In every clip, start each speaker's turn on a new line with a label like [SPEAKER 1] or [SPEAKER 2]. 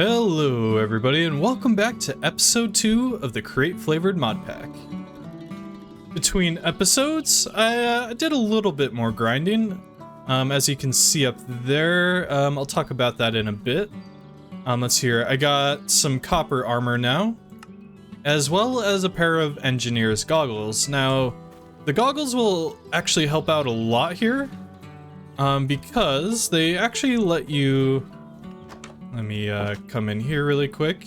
[SPEAKER 1] Hello everybody and welcome back to episode 2 of the Create Flavored Modpack. Between episodes, I did a little bit more grinding. As you can see up there, I'll talk about that in a bit. Let's hear, I got some copper armor now, as well as a pair of engineer's goggles. Now, the goggles will actually help out a lot here, because they actually let you... Let me come in here really quick.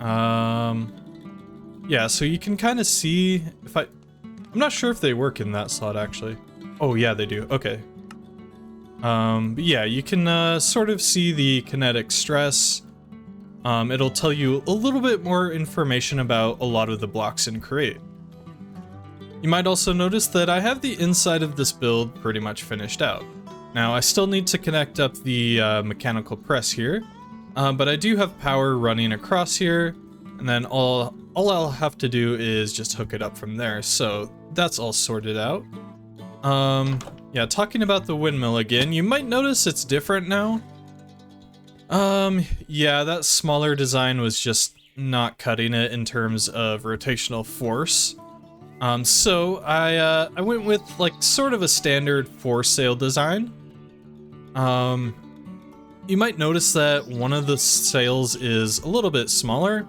[SPEAKER 1] Yeah, so you can kind of see if I'm not sure if they work in that slot actually. Oh yeah, they do. Okay. But yeah, you can sort of see the kinetic stress. It'll tell you a little bit more information about a lot of the blocks in Create. You might also notice that I have the inside of this build pretty much finished out. Now, I still need to connect up the mechanical press here, but I do have power running across here, and then all I'll have to do is just hook it up from there, so that's all sorted out. Yeah, talking about the windmill again, you might notice it's different now. Yeah, that smaller design was just not cutting it in terms of rotational force. So I went with like sort of a standard for-sale design. You might notice that one of the sails is a little bit smaller.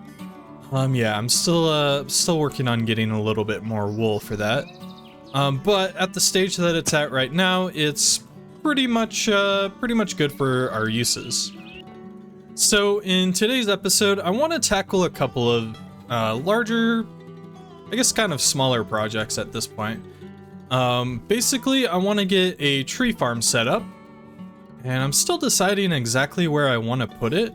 [SPEAKER 1] Yeah, I'm still working on getting a little bit more wool for that. But at the stage that it's at right now, it's pretty much good for our uses. So in today's episode, I want to tackle a couple of larger, I guess kind of smaller projects at this point. Basically, I want to get a tree farm set up. And I'm still deciding exactly where I want to put it.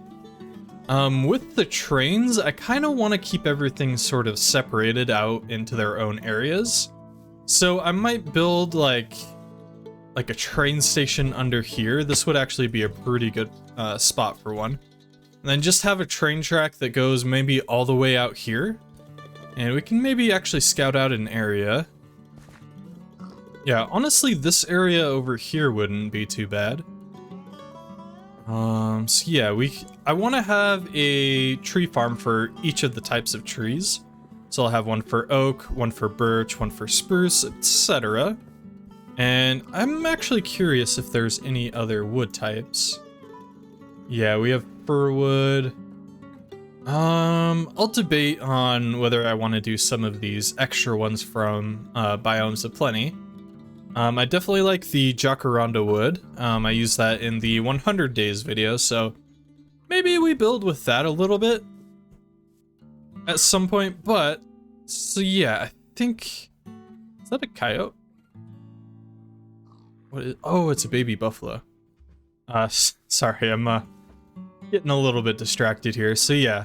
[SPEAKER 1] With the trains, I kind of want to keep everything sort of separated out into their own areas. So I might build like a train station under here. This would actually be a pretty good spot for one. And then just have a train track that goes maybe all the way out here. And we can maybe actually scout out an area. Yeah, honestly, this area over here wouldn't be too bad. So yeah, I want to have a tree farm for each of the types of trees. So I'll have one for oak, one for birch, one for spruce, etc. And I'm actually curious if there's any other wood types. Yeah, we have fir wood. I'll debate on whether I want to do some of these extra ones from Biomes of Plenty. I definitely like the jacaranda wood. I used that in the 100 days video, so maybe we build with that a little bit at some point, but so yeah, I think, is that a coyote? What is, oh, it's a baby buffalo. Sorry, I'm getting a little bit distracted here. So yeah,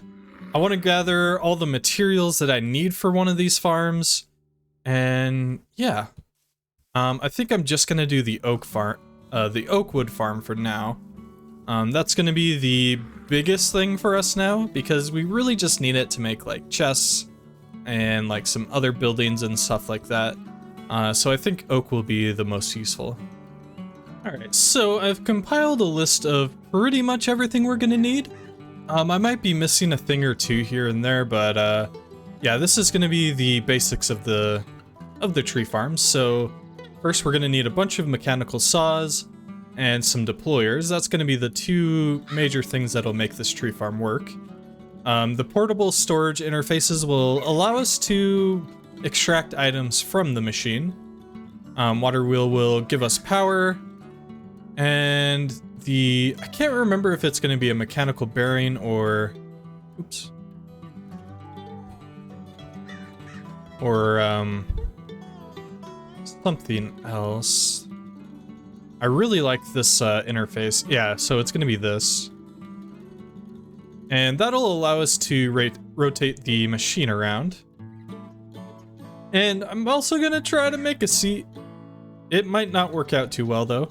[SPEAKER 1] I want to gather all the materials that I need for one of these farms, and yeah. I think I'm just gonna do the oak farm, the oak wood farm for now. That's gonna be the biggest thing for us now because we really just need it to make like chests and like some other buildings and stuff like that. So I think oak will be the most useful. Alright, so I've compiled a list of pretty much everything we're gonna need. I might be missing a thing or two here and there, but yeah, this is gonna be the basics of the tree farm. So first, we're going to need a bunch of mechanical saws and some deployers. That's going to be the two major things that'll make this tree farm work. The portable storage interfaces will allow us to extract items from the machine. Water wheel will give us power. And I can't remember if it's going to be a mechanical bearing or... Oops. Or, something else. I really like this interface. Yeah, so it's going to be this. And that'll allow us to rotate the machine around. And I'm also going to try to make a seat. It might not work out too well, though.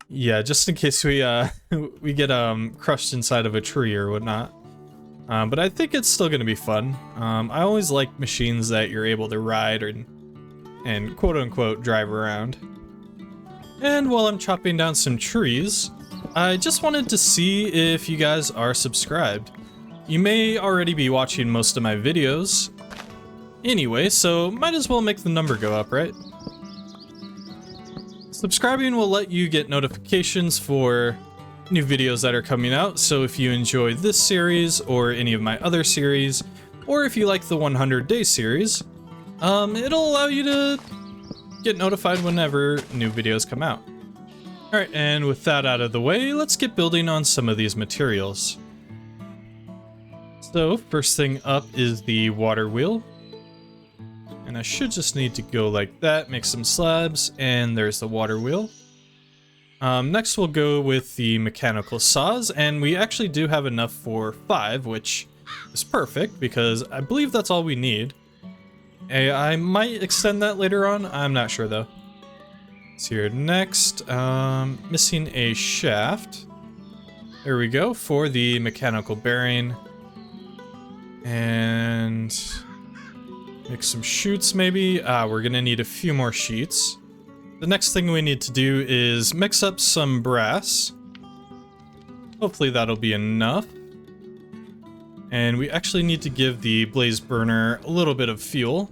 [SPEAKER 1] Yeah, just in case we we get crushed inside of a tree or whatnot. But I think it's still going to be fun. I always like machines that you're able to ride and quote-unquote drive around. And while I'm chopping down some trees, I just wanted to see if you guys are subscribed. You may already be watching most of my videos anyway, so might as well make the number go up, right? Subscribing will let you get notifications for new videos that are coming out, so if you enjoy this series or any of my other series, or if you like the 100-day series, it'll allow you to get notified whenever new videos come out. Alright, and with that out of the way, let's get building on some of these materials. So, first thing up is the water wheel. And I should just need to go like that, make some slabs, and there's the water wheel. Next we'll go with the mechanical saws, and we actually do have enough for 5, which is perfect, because I believe that's all we need. I might extend that later on, I'm not sure though. So here, next, missing a shaft. There we go, for the mechanical bearing. And make some chutes maybe. We're gonna need a few more sheets. The next thing we need to do is mix up some brass. Hopefully that'll be enough. And we actually need to give the blaze burner a little bit of fuel.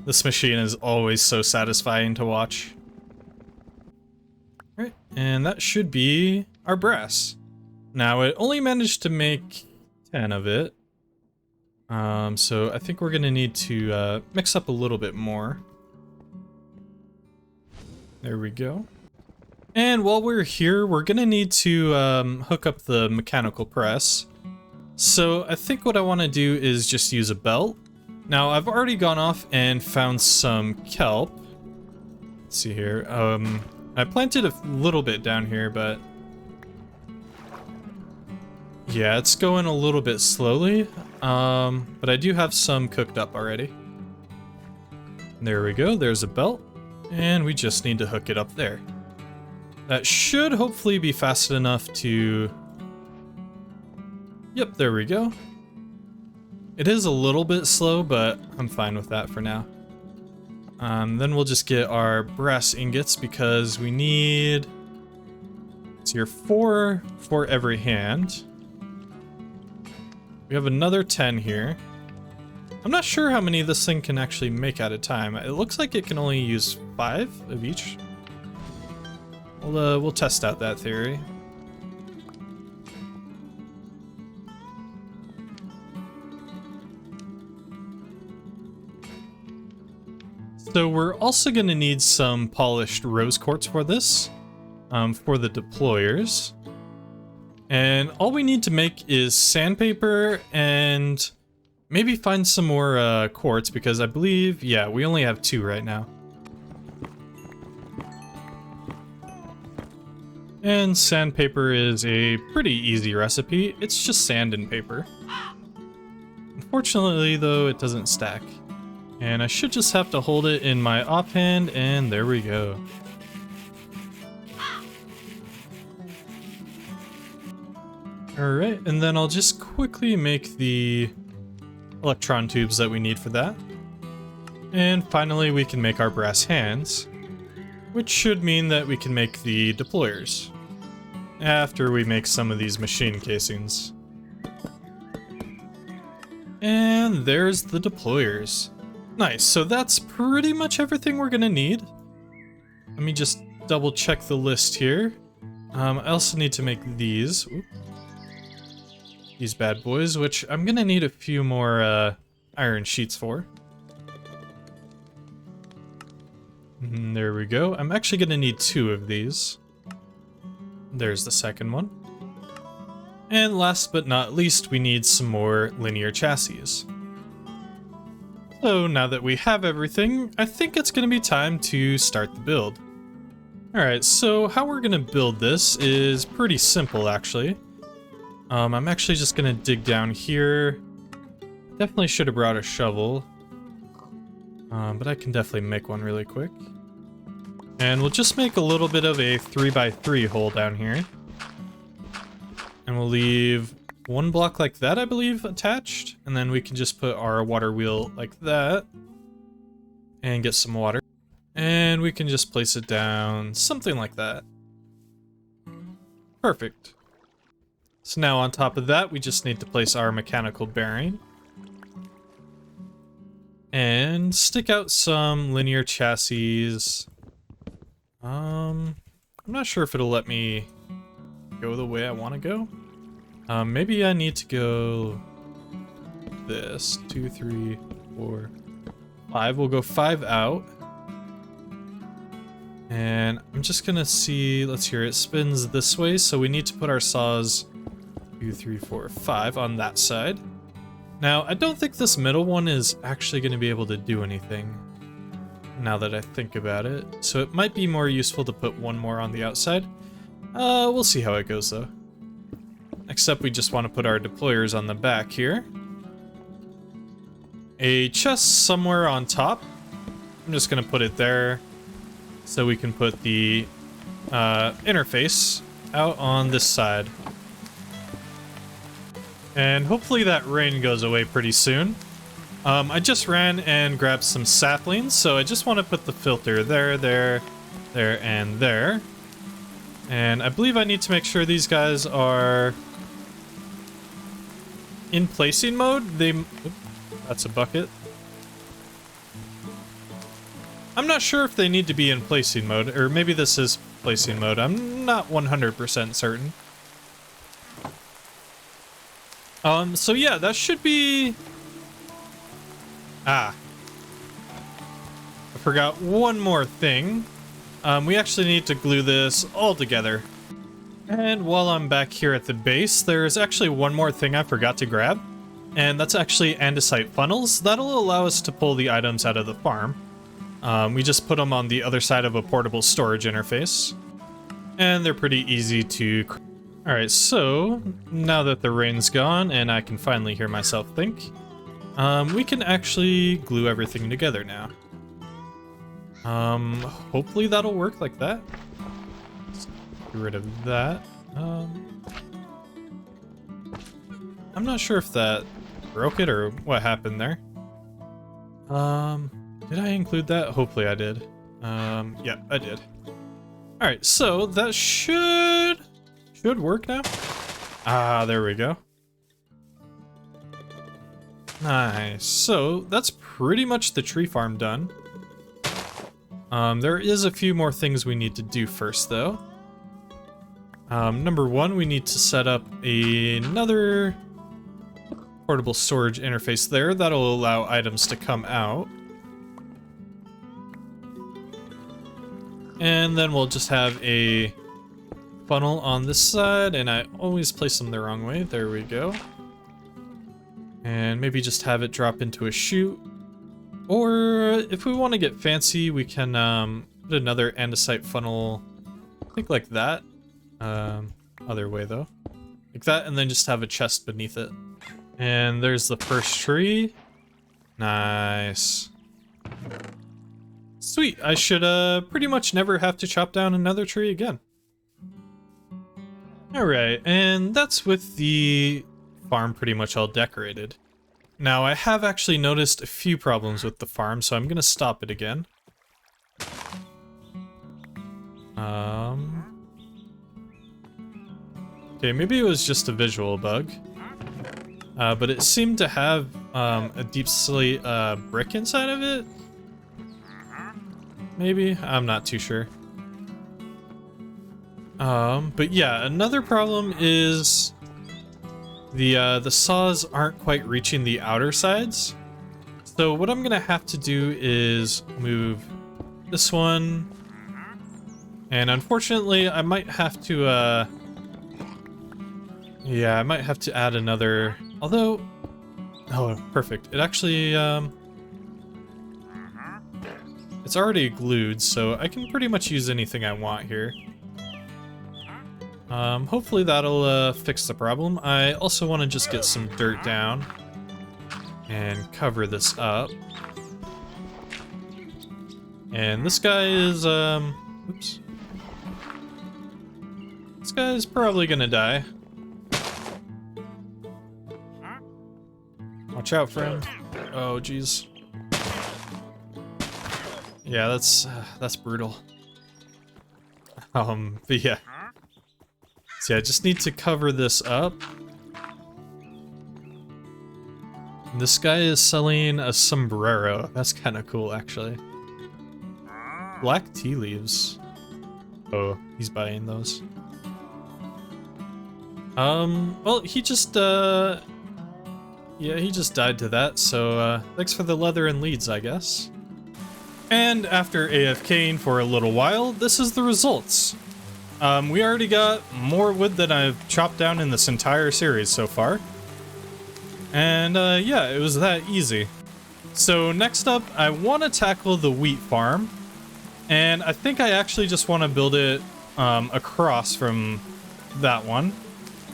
[SPEAKER 1] This machine is always so satisfying to watch. Right, and that should be our brass. Now it only managed to make 10 of it. So I think we're gonna need to mix up a little bit more. There we go. And while we're here, we're gonna need to hook up the mechanical press. So I think what I wanna do is just use a belt. Now I've already gone off and found some kelp. Let's see here. I planted a little bit down here, but yeah, it's going a little bit slowly. But I do have some cooked up already. There we go, there's a belt. And we just need to hook it up there. That should hopefully be fast enough to... Yep, there we go. It is a little bit slow, but I'm fine with that for now. Then we'll just get our brass ingots because we need... Let's see here, 4 for every hand. We have another 10 here. I'm not sure how many this thing can actually make at a time. It looks like it can only use 5 of each. We'll test out that theory. So we're also going to need some polished rose quartz for this, for the deployers. And all we need to make is sandpaper and maybe find some more quartz, because I believe, yeah, we only have 2 right now. And sandpaper is a pretty easy recipe. It's just sand and paper. Unfortunately though, it doesn't stack. And I should just have to hold it in my offhand, and there we go. Alright, and then I'll just quickly make the electron tubes that we need for that. And finally we can make our brass hands, which should mean that we can make the deployers after we make some of these machine casings. And there's the deployers. Nice, so that's pretty much everything we're gonna need. Let me just double check the list here. I also need to make these. Oop. These bad boys, which I'm gonna need a few more iron sheets for. And there we go. I'm actually gonna need 2 of these. There's the second one. And last but not least, we need some more linear chassis. So now that we have everything, I think it's gonna be time to start the build. Alright, so how we're gonna build this is pretty simple actually. I'm actually just gonna dig down here. Definitely should have brought a shovel. But I can definitely make one really quick. And we'll just make a little bit of a 3x3 hole down here. And we'll leave 1 block like that, I believe, attached. And then we can just put our water wheel like that. And get some water. And we can just place it down, something like that. Perfect. So now on top of that, we just need to place our mechanical bearing. And stick out some linear chassis. I'm not sure if it'll let me go the way I want to go. Maybe I need to go this. 2, 3, 4, 5. We'll go 5 out. And I'm just gonna see, let's hear it spins this way, so we need to put our saws 2, 3, 4, 5 on that side. Now, I don't think this middle one is actually gonna be able to do anything, now that I think about it. So it might be more useful to put one more on the outside. We'll see how it goes though. Except we just want to put our deployers on the back here. A chest somewhere on top. I'm just gonna put it there, so we can put the interface out on this side. And hopefully that rain goes away pretty soon. I just ran and grabbed some saplings, so I just want to put the filter there, there, there, and there. And I believe I need to make sure these guys are in placing mode. Oops, that's a bucket. I'm not sure if they need to be in placing mode, or maybe this is placing mode. I'm not 100% certain. So yeah, that should be... I forgot one more thing. We actually need to glue this all together. And while I'm back here at the base, there's actually one more thing I forgot to grab. And that's actually andesite funnels. That'll allow us to pull the items out of the farm. We just put them on the other side of a portable storage interface. And they're pretty easy to... Alright, so now that the rain's gone and I can finally hear myself think, we can actually glue everything together now. Hopefully that'll work like that. Let's get rid of that. I'm not sure if that broke it or what happened there. Did I include that? Hopefully I did. Yeah, I did. Alright, so that should work now. There we go. Nice. So that's pretty much the tree farm done. There is a few more things we need to do first though. Number one, we need to set up another portable storage interface there. That'll allow items to come out. And then we'll just have a funnel on this side, and I always place them the wrong way. There we go. And maybe just have it drop into a chute. Or if we want to get fancy, we can put another andesite funnel, I think like that. Other way though. Like that, and then just have a chest beneath it. And there's the first tree. Nice. Sweet, I should pretty much never have to chop down another tree again. Alright, and that's with the farm pretty much all decorated. Now, I have actually noticed a few problems with the farm, so I'm gonna stop it again. Okay, maybe it was just a visual bug. But it seemed to have a deep slate brick inside of it. Maybe? I'm not too sure. But yeah, another problem is the saws aren't quite reaching the outer sides. So what I'm gonna have to do is move this one, and unfortunately I might have to yeah, I might have to add another, although, oh, perfect. It actually it's already glued, so I can pretty much use anything I want here. Hopefully that'll fix the problem. I also want to just get some dirt down and cover this up. And this guy is, oops. This guy's probably gonna die. Watch out, friend. Oh, jeez. Yeah, that's brutal. But yeah. So yeah, I just need to cover this up. This guy is selling a sombrero. That's kind of cool, actually. Black tea leaves. Oh, he's buying those. Well, he just, yeah, he just died to that, so, thanks for the leather and leads, I guess. And after AFKing for a little while, this is the results. We already got more wood than I've chopped down in this entire series so far. And, yeah, it was that easy. So next up, I want to tackle the wheat farm. And I think I actually just want to build it, across from that one.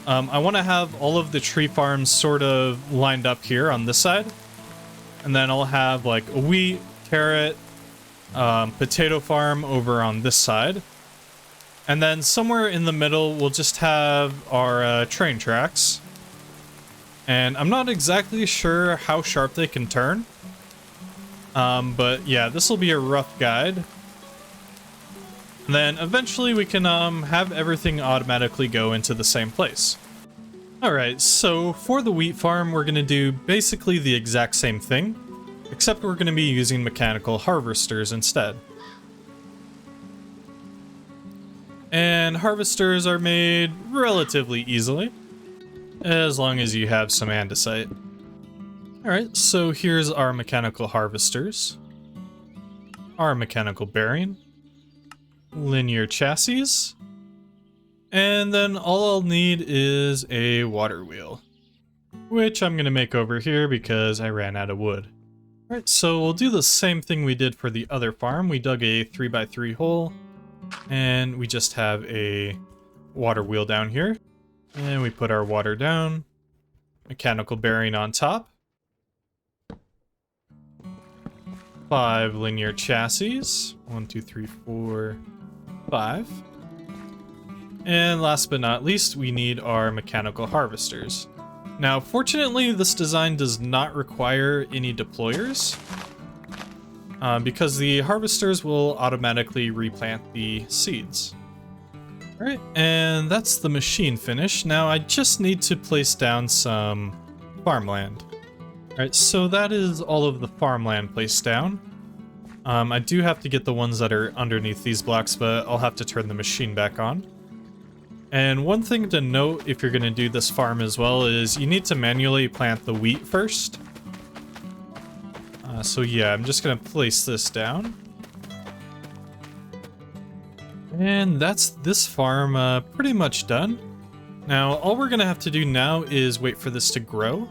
[SPEAKER 1] I want to have all of the tree farms sort of lined up here on this side. And then I'll have, like, a wheat, carrot, potato farm over on this side. And then somewhere in the middle, we'll just have our train tracks. And I'm not exactly sure how sharp they can turn. But yeah, this will be a rough guide. And then eventually we can have everything automatically go into the same place. Alright, so for the wheat farm, we're going to do basically the exact same thing, except we're going to be using mechanical harvesters instead. And harvesters are made relatively easily, as long as you have some andesite. Alright, so here's our mechanical harvesters, our mechanical bearing, linear chassis, and then all I'll need is a water wheel, which I'm going to make over here because I ran out of wood. Alright, so we'll do the same thing we did for the other farm. We dug a 3x3 hole, and we just have a water wheel down here. And we put our water down, mechanical bearing on top, 5 linear chassis, 1, 2, 3, 4, 5. And last but not least, we need our mechanical harvesters. Now, fortunately, this design does not require any deployers, because the harvesters will automatically replant the seeds. Alright, and that's the machine finish. Now, I just need to place down some farmland. Alright, so that is all of the farmland placed down. I do have to get the ones that are underneath these blocks, but I'll have to turn the machine back on. And one thing to note if you're going to do this farm as well is you need to manually plant the wheat first. So yeah, I'm just going to place this down. And that's this farm pretty much done. Now, all we're going to have to do now is wait for this to grow.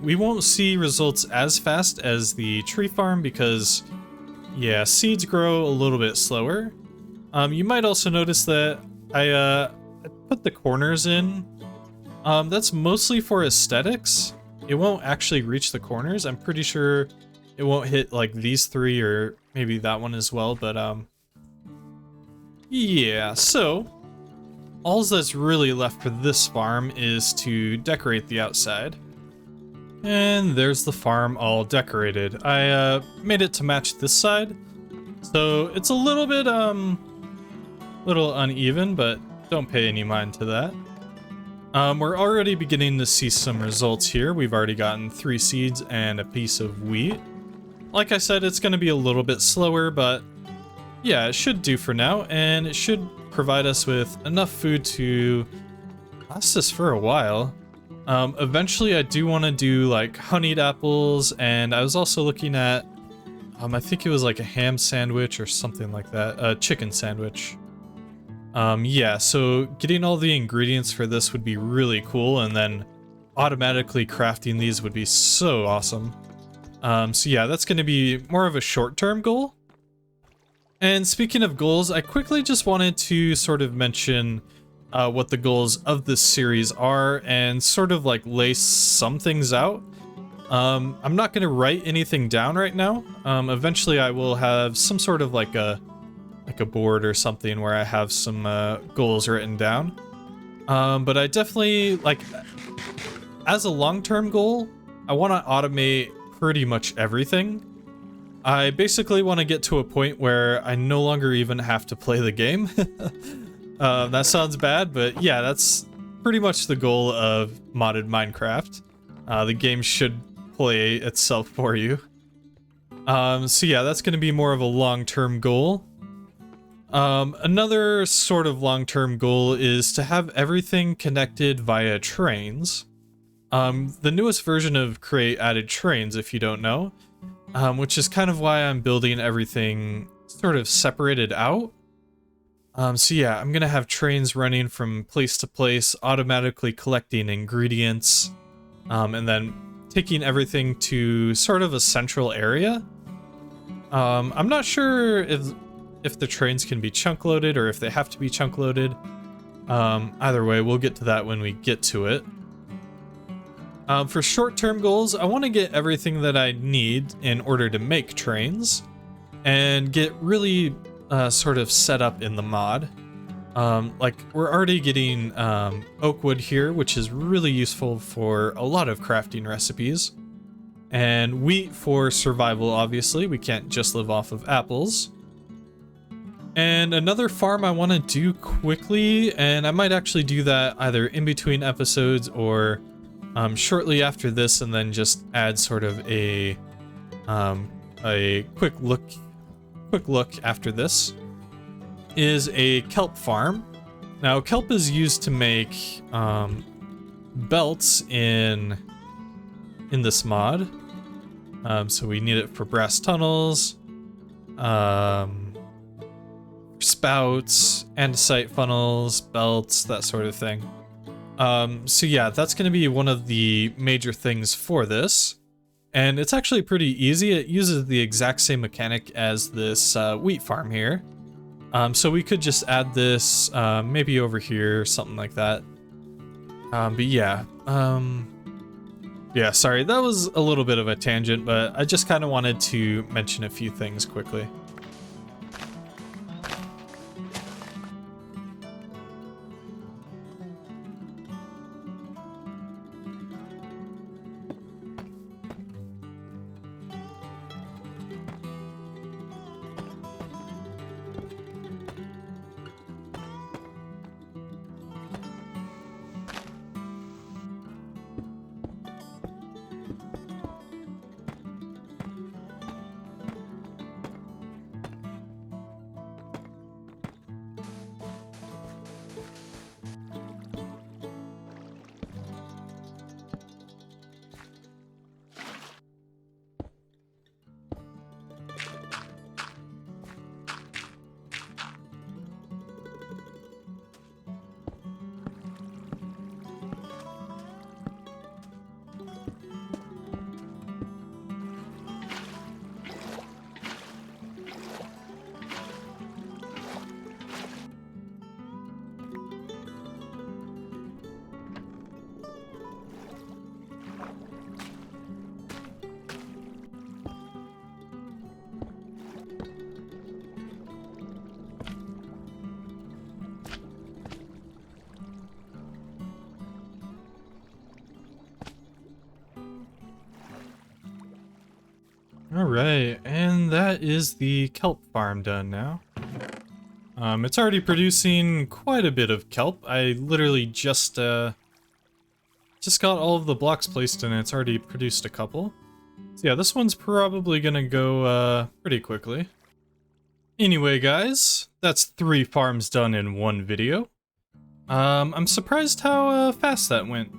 [SPEAKER 1] We won't see results as fast as the tree farm because, yeah, seeds grow a little bit slower. You might also notice that I put the corners in. That's mostly for aesthetics. It won't actually reach the corners. I'm pretty sure it won't hit like these 3 or maybe that one as well, but yeah, so all that's really left for this farm is to decorate the outside. And there's the farm all decorated. I made it to match this side, so it's a little bit little uneven, but don't pay any mind to that. We're already beginning to see some results here. We've already gotten 3 seeds and a piece of wheat. Like I said, it's going to be a little bit slower, but yeah, it should do for now, and it should provide us with enough food to last us for a while. Eventually I do want to do like honeyed apples, and I was also looking at, I think it was like a ham sandwich or something like that, a chicken sandwich. Yeah, so getting all the ingredients for this would be really cool, and then automatically crafting these would be so awesome. So yeah, that's going to be more of a short-term goal. And speaking of goals, I quickly just wanted to sort of mention what the goals of this series are and sort of like lay some things out. I'm not going to write anything down right now. Eventually I will have some sort of like a board or something where I have some goals written down. But I definitely, like, as a long-term goal, I want to automate pretty much everything. I basically want to get to a point where I no longer even have to play the game. That sounds bad, but yeah, that's pretty much the goal of modded Minecraft. The game should play itself for you. So yeah, that's going to be more of a long-term goal. Another sort of long-term goal is to have everything connected via trains. The newest version of Create added trains, if you don't know, which is kind of why I'm building everything sort of separated out. So yeah, I'm gonna have trains running from place to place, automatically collecting ingredients, and then taking everything to sort of a central area. I'm not sure if the trains can be chunk loaded or if they have to be chunk loaded. Either way, we'll get to that when we get to it. For short-term goals, I want to get everything that I need in order to make trains and get really sort of set up in the mod. Like, we're already getting oak wood here, which is really useful for a lot of crafting recipes. And wheat for survival, obviously. We can't just live off of apples. And another farm I want to do quickly, and I might actually do that either in between episodes or shortly after this, and then just add sort of a quick look after this, is a kelp farm. Now, kelp is used to make belts in this mod. So we need it for brass tunnels, spouts, andesite funnels, belts, that sort of thing. So yeah, that's going to be one of the major things for this. And it's actually pretty easy. It uses the exact same mechanic as this wheat farm here. So we could just add this maybe over here, something like that. But yeah, yeah, sorry, that was a little bit of a tangent, but I just kind of wanted to mention a few things quickly. Alright, and that is the kelp farm done now. It's already producing quite a bit of kelp. I literally just got all of the blocks placed in it. It's already produced a couple. So yeah, this one's probably gonna go pretty quickly. Anyway, guys, that's 3 farms done in one video. I'm surprised how fast that went.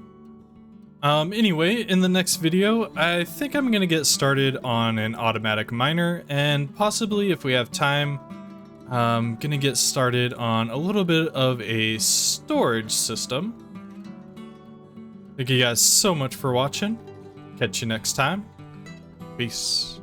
[SPEAKER 1] Anyway, in the next video, I think I'm gonna get started on an automatic miner, and possibly, if we have time, I'm gonna get started on a little bit of a storage system. Thank you guys so much for watching. Catch you next time. Peace.